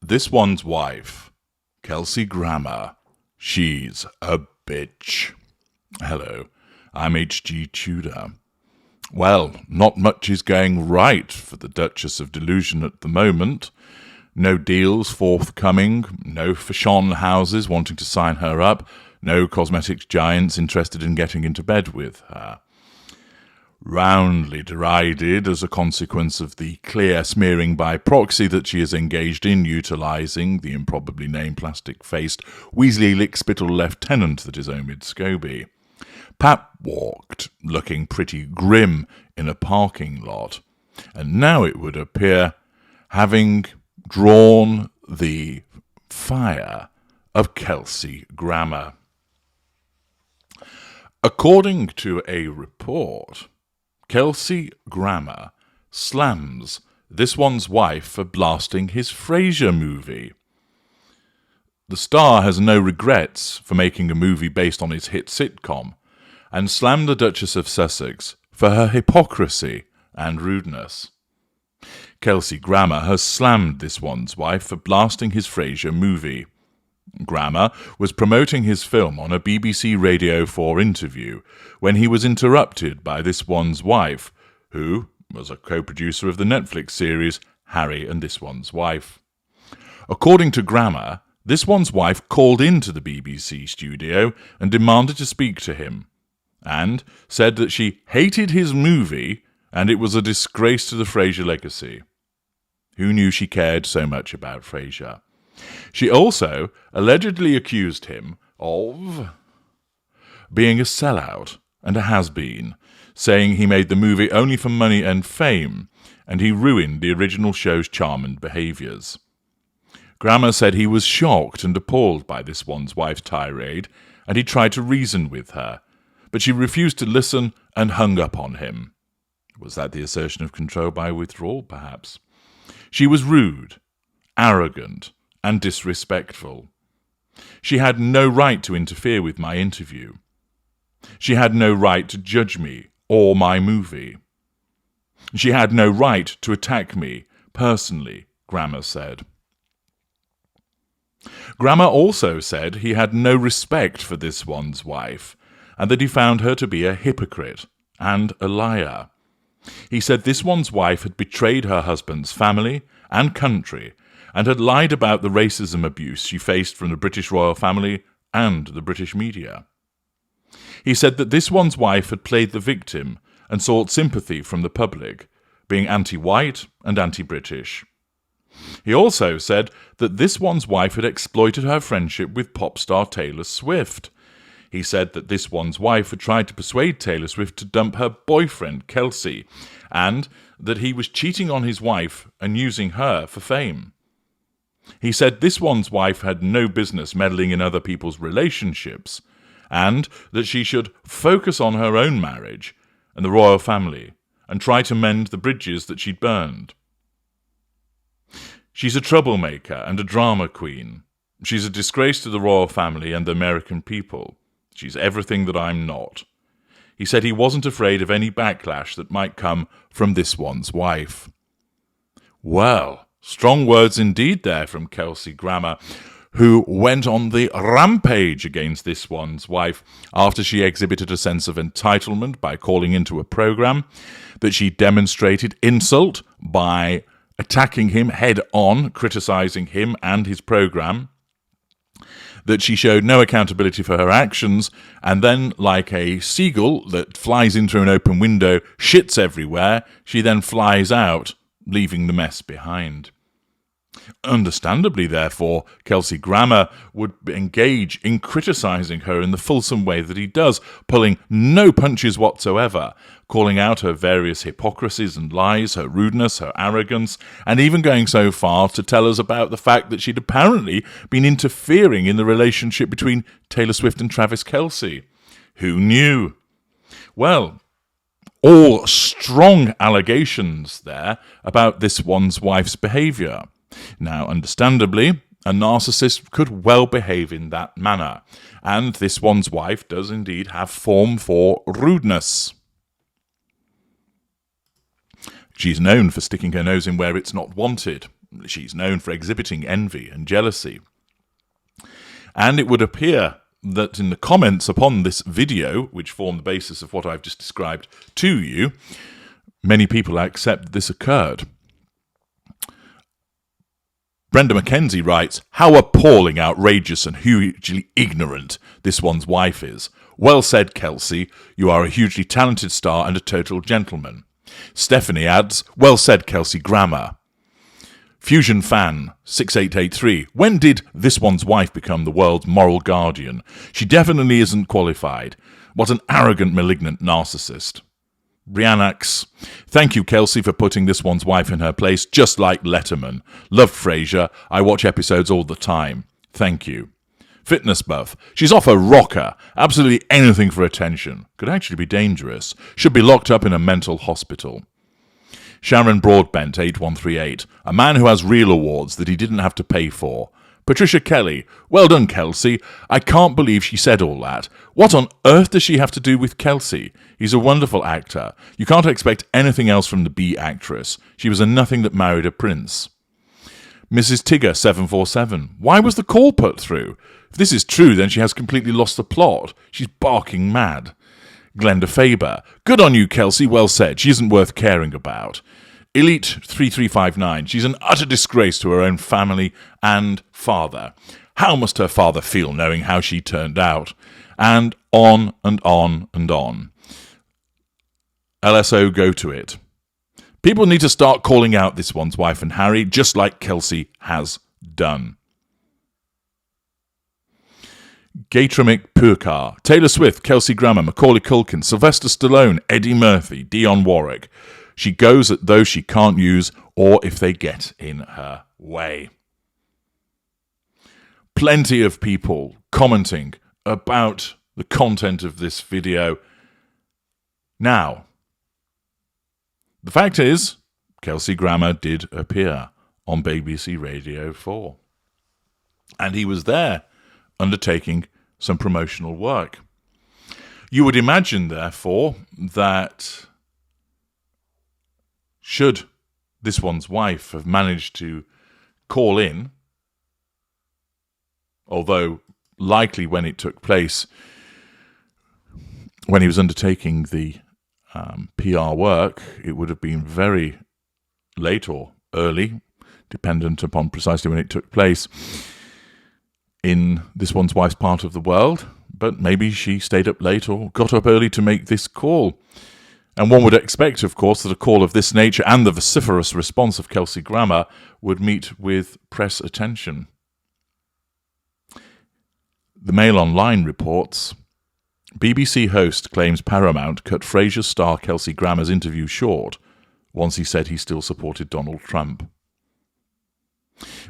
This one's wife, Kelsey Grammer, she's a bitch. Hello, I'm HG Tudor. Well, not much is going right for the Duchess of Delusion at the moment. No deals forthcoming, no fashion houses wanting to sign her up, no cosmetics giants interested in getting into bed with her. Roundly derided as a consequence of the clear smearing by proxy that she is engaged in, utilising the improbably named plastic-faced Weasley lickspittle lieutenant that is Omid Scobie. Pap walked, looking pretty grim, in a parking lot, and now it would appear, having drawn the fire of Kelsey Grammer. According to a report, Kelsey Grammer slams This One's Wife for blasting his Frasier movie. The star has no regrets for making a movie based on his hit sitcom, and slammed the Duchess of Sussex for her hypocrisy and rudeness. Kelsey Grammer has slammed This One's Wife for blasting his Frasier movie. Grammer was promoting his film on a BBC Radio 4 interview when he was interrupted by This One's Wife, who was a co-producer of the Netflix series Harry and This One's Wife. According to Grammer, This One's Wife called into the BBC studio and demanded to speak to him, and said that she hated his movie and it was a disgrace to the Frasier legacy. Who knew she cared so much about Frasier? She also allegedly accused him of being a sellout and a has-been, saying he made the movie only for money and fame, and he ruined the original show's charm and behaviours. Grammer said he was shocked and appalled by This One's Wife's tirade, and he tried to reason with her, but she refused to listen and hung up on him. Was that the assertion of control by withdrawal, perhaps? She was rude, arrogant, and disrespectful. She had no right to interfere with my interview. She had no right to judge me or my movie. She had no right to attack me personally, Grammer said. Grammer also said he had no respect for This One's Wife, and that he found her to be a hypocrite and a liar. He said This One's Wife had betrayed her husband's family and country, and had lied about the racism abuse she faced from the British royal family and the British media. He said that This One's Wife had played the victim and sought sympathy from the public, being anti-white and anti-British. He also said that This One's Wife had exploited her friendship with pop star Taylor Swift. He said that This One's Wife had tried to persuade Taylor Swift to dump her boyfriend, Kelsey, and that he was cheating on his wife and using her for fame. He said This One's Wife had no business meddling in other people's relationships, and that she should focus on her own marriage and the royal family, and try to mend the bridges that she'd burned. She's a troublemaker and a drama queen. She's a disgrace to the royal family and the American people. She's everything that I'm not. He said he wasn't afraid of any backlash that might come from This One's Wife. Well, strong words indeed there from Kelsey Grammer, who went on the rampage against This One's Wife after she exhibited a sense of entitlement by calling into a programme, that she demonstrated insult by attacking him head-on, criticising him and his programme, that she showed no accountability for her actions, and then, like a seagull that flies in through an open window, shits everywhere, she then flies out, leaving the mess behind. Understandably, therefore, Kelsey Grammer would engage in criticising her in the fulsome way that he does, pulling no punches whatsoever, calling out her various hypocrisies and lies, her rudeness, her arrogance, and even going so far to tell us about the fact that she'd apparently been interfering in the relationship between Taylor Swift and Travis Kelsey. Who knew? Well, all strong allegations there about This One's Wife's behaviour. Now, understandably, a narcissist could well behave in that manner, and This One's Wife does indeed have form for rudeness. She's known for sticking her nose in where it's not wanted, She's known for exhibiting envy and jealousy. And it would appear that in the comments upon this video, which form the basis of what I've just described to you, many people accept this occurred. Brenda Mackenzie writes, "How appalling, outrageous and hugely ignorant this one's wife is. Well said, Kelsey. You are a hugely talented star and a total gentleman." Stephanie adds, "Well said, Kelsey Grammer." Fusion Fan 6883, "When did this one's wife become the world's moral guardian? She definitely isn't qualified. What an arrogant, malignant narcissist." Briannax, "Thank you, Kelsey, for putting this one's wife in her place, just like Letterman. Love Frasier. I watch episodes all the time. Thank you." Fitness Buff, "She's off a rocker. Absolutely anything for attention. Could actually be dangerous. Should be locked up in a mental hospital." Sharon Broadbent 8138, "A man who has real awards that he didn't have to pay for." Patricia Kelly, "Well done, Kelsey. I can't believe she said all that. What on earth does she have to do with Kelsey? He's a wonderful actor. You can't expect anything else from the B actress. She was a nothing that married a prince." Mrs. Tigger 747, "Why was the call put through? If this is true, then she has completely lost the plot. She's barking mad." Glenda Faber, "Good on you, Kelsey. Well said. She isn't worth caring about." Elite 3359, "She's an utter disgrace to her own family and father. How must her father feel knowing how she turned out?" And on and on and on. LSO Go To It, "People need to start calling out this one's wife and Harry, just like Kelsey has done." Gatramic Purkar, "Taylor Swift, Kelsey Grammer, Macaulay Culkin, Sylvester Stallone, Eddie Murphy, Dionne Warwick. She goes at those she can't use or if they get in her way." Plenty of people commenting about the content of this video. Now, the fact is, Kelsey Grammer did appear on BBC Radio 4. And he was there undertaking some promotional work. You would imagine, therefore, that should this one's wife have managed to call in, although likely when it took place, when he was undertaking the PR work, it would have been very late or early, dependent upon precisely when it took place in this one's wife's part of the world. But maybe she stayed up late or got up early to make this call. And one would expect, of course, that a call of this nature and the vociferous response of Kelsey Grammer would meet with press attention. The Mail Online reports, BBC host claims Paramount cut Frasier star Kelsey Grammer's interview short once he said he still supported Donald Trump.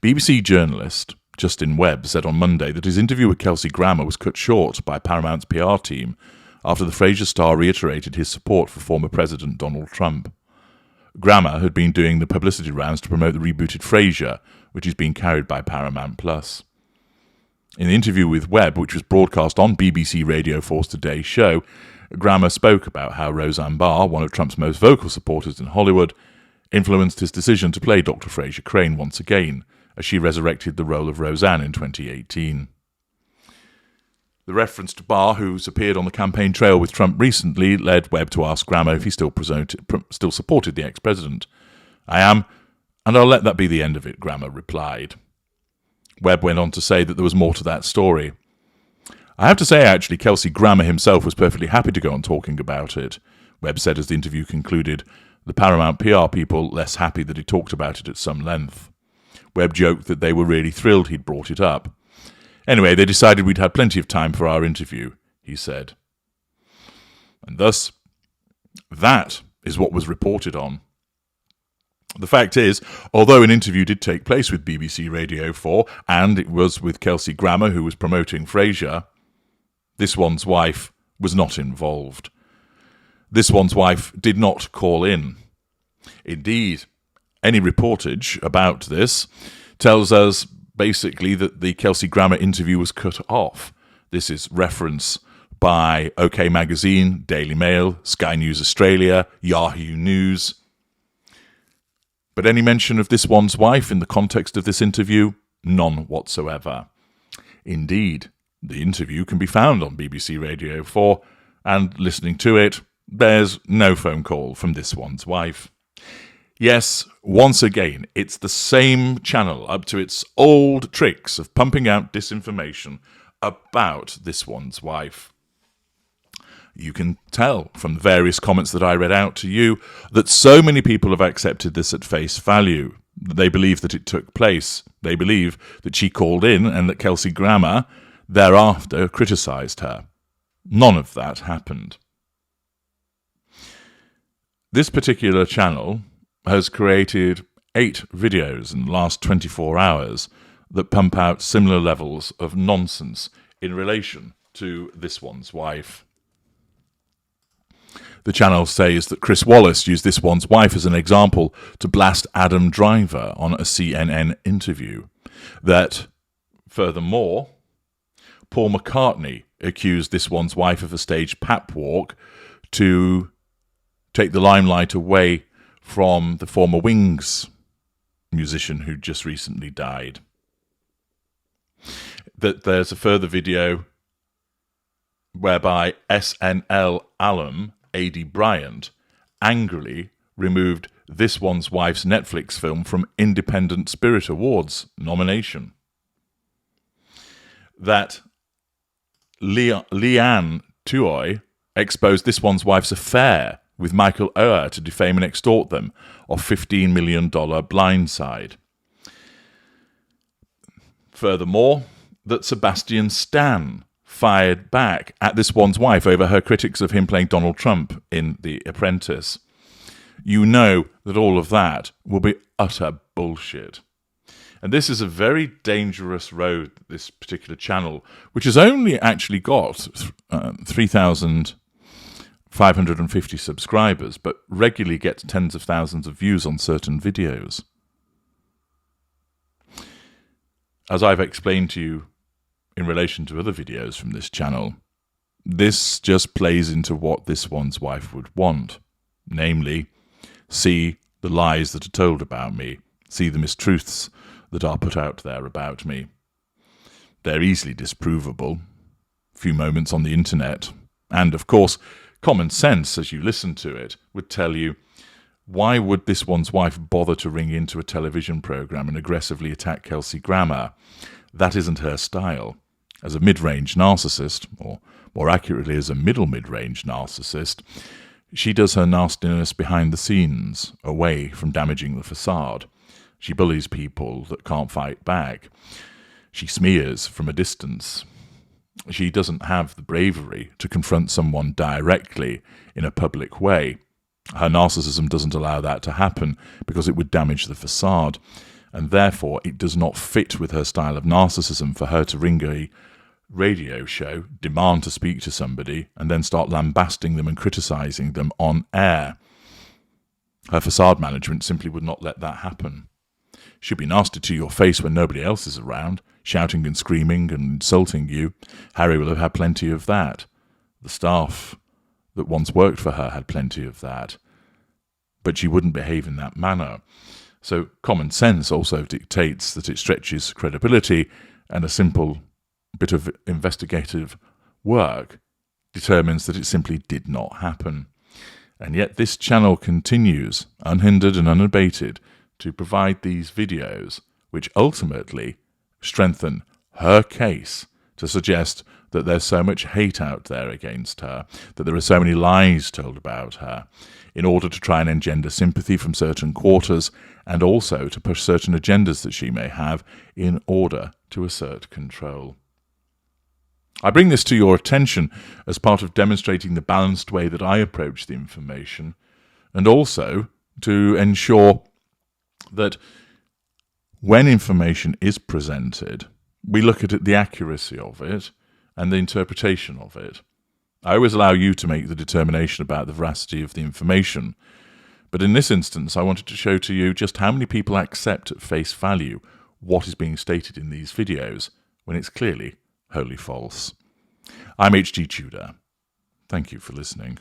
BBC journalist Justin Webb said on Monday that his interview with Kelsey Grammer was cut short by Paramount's PR team after the Frasier star reiterated his support for former President Donald Trump. Grammer had been doing the publicity rounds to promote the rebooted Frasier, which is being carried by Paramount+. In the interview with Webb, which was broadcast on BBC Radio 4's Today Show, Grammer spoke about how Roseanne Barr, one of Trump's most vocal supporters in Hollywood, influenced his decision to play Dr. Frasier Crane once again, as she resurrected the role of Roseanne in 2018. The reference to Barr, who's appeared on the campaign trail with Trump recently, led Webb to ask Grammer if he still supported the ex-president. "I am, and I'll let that be the end of it," Grammer replied. Webb went on to say that there was more to that story. "I have to say, actually, Kelsey Grammer himself was perfectly happy to go on talking about it," Webb said as the interview concluded, the Paramount PR people less happy that he talked about it at some length. Webb joked that they were really thrilled he'd brought it up. "Anyway, they decided we'd had plenty of time for our interview," he said. And thus, that is what was reported on. The fact is, although an interview did take place with BBC Radio 4, and it was with Kelsey Grammer who was promoting Frasier, this one's wife was not involved. This one's wife did not call in. Indeed, any reportage about this tells us basically that the Kelsey Grammer interview was cut off. This is reference by OK Magazine, Daily Mail, Sky News Australia, Yahoo News. But any mention of this one's wife in the context of this interview? None whatsoever. Indeed, the interview can be found on BBC Radio 4, and listening to it, there's no phone call from this one's wife. Yes, once again, it's the same channel up to its old tricks of pumping out disinformation about this one's wife. You can tell from the various comments that I read out to you that so many people have accepted this at face value. They believe that it took place. They believe that she called in and that Kelsey Grammer thereafter criticised her. None of that happened. This particular channel has created 8 videos in the last 24 hours that pump out similar levels of nonsense in relation to this one's wife. The channel says that Chris Wallace used this one's wife as an example to blast Adam Driver on a CNN interview. That, furthermore, Paul McCartney accused this one's wife of a staged pap walk to take the limelight away from the former Wings musician who just recently died. That there's a further video whereby SNL alum A.D. Bryant angrily removed this one's wife's Netflix film from Independent Spirit Awards nomination. That Leanne Tuohy exposed this one's wife's affair with Michael Oher to defame and extort them of $15 million blindside. Furthermore, that Sebastian Stan fired back at this one's wife over her critics of him playing Donald Trump in The Apprentice. You know that all of that will be utter bullshit. And this is a very dangerous road, this particular channel, which has only actually got 3,550 subscribers, but regularly gets tens of thousands of views on certain videos. As I've explained to you in relation to other videos from this channel, this just plays into what this one's wife would want. Namely, see the lies that are told about me, see the mistruths that are put out there about me. They're easily disprovable. A few moments on the internet, and of course, common sense as you listen to it would tell you, why would this one's wife bother to ring into a television programme and aggressively attack Kelsey Grammer? That isn't her style. As a mid-range narcissist, or more accurately as a middle mid-range narcissist, she does her nastiness behind the scenes, away from damaging the facade. She bullies people that can't fight back. She smears from a distance. She doesn't have the bravery to confront someone directly in a public way. Her narcissism doesn't allow that to happen because it would damage the facade, and therefore it does not fit with her style of narcissism for her to ring a radio show, demand to speak to somebody, and then start lambasting them and criticising them on air. Her facade management simply would not let that happen. She'll be nasty to your face when nobody else is around, shouting and screaming and insulting you. Harry will have had plenty of that. The staff that once worked for her had plenty of that. But she wouldn't behave in that manner. So common sense also dictates that it stretches credibility, and a simple bit of investigative work determines that it simply did not happen. And yet this channel continues, unhindered and unabated, to provide these videos which ultimately strengthen her case, to suggest that there's so much hate out there against her, that there are so many lies told about her, in order to try and engender sympathy from certain quarters, and also to push certain agendas that she may have in order to assert control. I bring this to your attention as part of demonstrating the balanced way that I approach the information, and also to ensure that when information is presented, we look at the accuracy of it and the interpretation of it. I always allow you to make the determination about the veracity of the information, but in this instance I wanted to show to you just how many people accept at face value what is being stated in these videos when it's clearly wholly false. I'm HG Tudor. Thank you for listening.